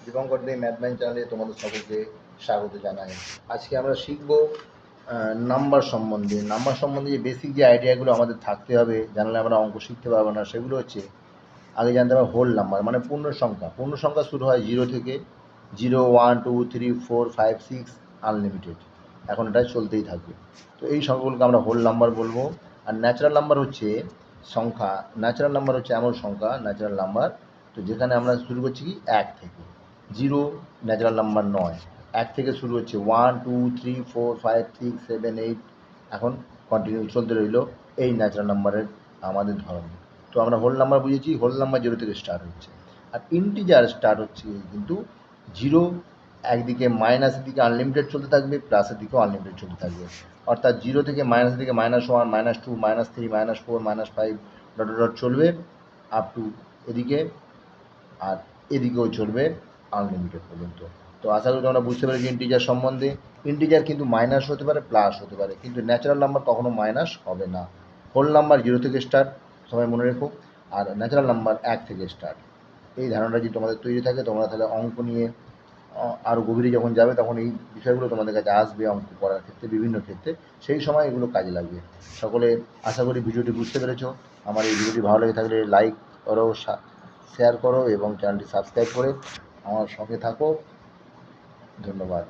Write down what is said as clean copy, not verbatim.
দীপঙ্কর দে ম্যাথম্যান চ্যানেলে তোমাদের সকলকে স্বাগত জানাই। আজকে আমরা শিখব নাম্বার সম্বন্ধে যে বেসিক যে আইডিয়াগুলো আমাদের থাকতে হবে, জানলে আমরা অঙ্ক শিখতে পারবো না। সেগুলো হচ্ছে আগে জানতে হবে হোল নাম্বার মানে পূর্ণ সংখ্যা শুরু হয় 0 থেকে। 0, 1, 2, 3, 4, 5, 6 আনলিমিটেড, এখন এটা চলতেই থাকবে। তো এই সংখ্যাগুলোকে আমরা হোল নাম্বার বলবো। আর ন্যাচারাল নাম্বার হচ্ছে এমন সংখ্যা ন্যাচারাল নাম্বার, তো যেখানে আমরা শুরু করছি কি 1 থেকে। 0 ন্যাচারাল নাম্বার নয়, 1 থেকে শুরু হচ্ছে 1, 2, 3, 4, 5, 6, 7, 8, এখন কন্টিনিউ চলতে রইল। এই ন্যাচারাল নাম্বারের আমাদের ধরন। তো আমরা হোল নাম্বার বুঝেছি, হোল নাম্বার 0 থেকে স্টার্ট হচ্ছে। আর ইন্টিজার স্টার্ট হচ্ছে কিন্তু 0, একদিকে মাইনাসের দিকে আনলিমিটেড চলতে থাকবে, প্লাসের দিকেও আনলিমিটেড চলতে থাকবে। অর্থাৎ 0 থেকে মাইনাসের দিকে -1, -2, -3, -4, -5 ডট ডট চলবে আপ টু এদিকে, আর এদিকেও চলবে আনলিমিটেড পর্যন্ত। তো আশা করি তোমরা বুঝতে পেরেছি ইন্টিজার সম্বন্ধে। ইন্টিজার কিন্তু মাইনাস হতে পারে, প্লাস হতে পারে, কিন্তু ন্যাচারাল নাম্বার কখনো মাইনাস হবে না। হোল নাম্বার 0 থেকে স্টার্ট, সবাই মনে রেখো। আর ন্যাচারাল নাম্বার 1 থেকে স্টার্ট। এই ধারণাটা যদি তোমাদের তৈরি থাকে, তোমরা তাহলে অঙ্ক নিয়ে আরও গভীরে যখন যাবে তখন এই বিষয়গুলো তোমাদের কাছে আসবে অঙ্ক করার ক্ষেত্রে, বিভিন্ন ক্ষেত্রে সেই সময় এগুলো কাজে লাগবে। সকলে আশা করি ভিডিওটি বুঝতে পেরেছো। আমার এই ভিডিওটি ভালো লেগে থাকলে লাইক করো, শেয়ার করো এবং চ্যানেলটি সাবস্ক্রাইব করে আমার সঙ্গে থাকো। ধন্যবাদ।